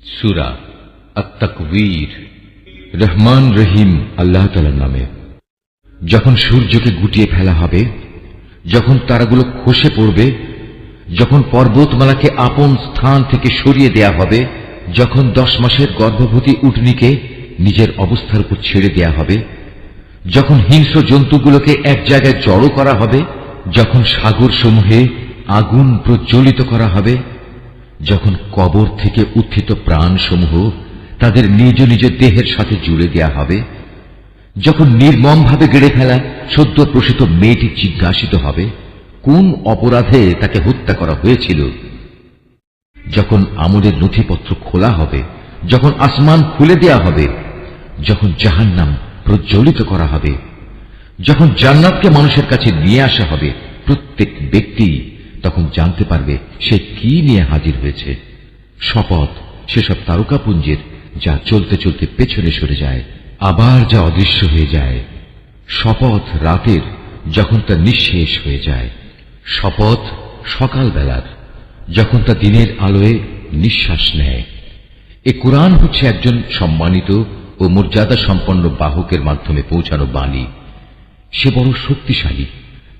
সূরা আত-তাকবীর। রহমান রহিম আল্লাহ তাআলার নামে। যখন সূর্যকে গুটিয়ে ফেলা হবে, যখন তারাগুলো খসে পড়বে, যখন পর্বতমালাকে আপন স্থান থেকে সরিয়ে দেয়া হবে, যখন 10 মাসের গর্ভবতী উটনীকে নিজের অবস্থার উপর ছেড়ে দেয়া হবে, যখন হিংস্র জন্তুগুলোকে এক জায়গায় জড়ো করা হবে, যখন সাগর সমূহে আগুন প্রজ্বলিত করা হবে, যখন কবর থেকে উত্থিত প্রাণসমূহ তাদের নিজ নিজ দেহের সাথে জুড়ে দেয়া হবে, যখন নির্মমভাবে গেড়ে ফেলা সদ্য প্রসূত মেয়েটি জিজ্ঞাসিত হবে কোন অপরাধে তাকে হত্যা করা হয়েছিল, যখন আমলের নথিপত্র খোলা হবে, যখন আসমান খুলে দেয়া হবে, যখন জাহান্নাম প্রজ্বলিত করা হবে, যখন জান্নাতকে মানুষের কাছে নিয়ে আসা হবে, প্রত্যেক ব্যক্তি তখন জানতে পারবে সে কি নিয়ে হাজির হয়েছে। শপথ সেসব তারকাপুঞ্জের যা চলতে চলতে পেছনে সরে যায়, আবার যা অদৃশ্য হয়ে যায়। শপথ রাতের যখন তা নিঃশেষ হয়ে যায়। শপথ সকালবেলার যখন তা দিনের আলোয় নিঃশ্বাস নেয়। এ কোরআন হচ্ছে একজন সম্মানিত ও মর্যাদা সম্পন্ন বাহকের মাধ্যমে পৌঁছানো বাণী। সে বড় শক্তিশালী।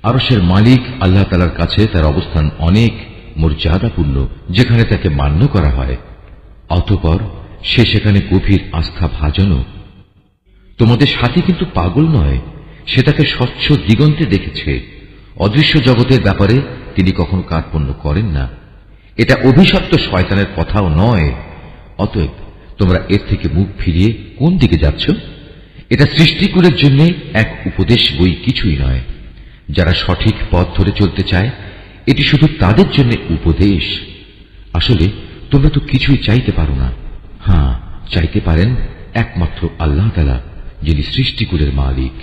আরশের মালিক আল্লাহ তাআলার কাছে তার অবস্থান অনেক মর্যাদাপূর্ণ, যেখানে তাকে মান্য করা হয়। অতঃপর সে সেখানে গভীর আস্থা ভাজনও। তোমাদের সাথী কিন্তু পাগল নয়, সে তাকে স্বচ্ছ দিগন্তে দেখেছে। অদৃশ্য জগতের ব্যাপারে তিনি কখনো কার্পণ্য করেন না। এটা অভিশপ্ত শয়তানের কথাও নয়। অতএব তোমরা এর থেকে মুখ ফিরিয়ে কোন দিকে যাচ্ছ? এটা সৃষ্টিকুলের জন্য এক উপদেশ বই, কিছুই নয়। যারা সঠিক পথ ধরে চলতে চায় এটি শুধু তাদের জন্য উপদেশ। আসলে তোমরা তো কিছুই চাইতে পারো না। হ্যাঁ, চাইতে পারেন একমাত্র আল্লাহ তাআলা, যিনি সৃষ্টিকুলের মালিক।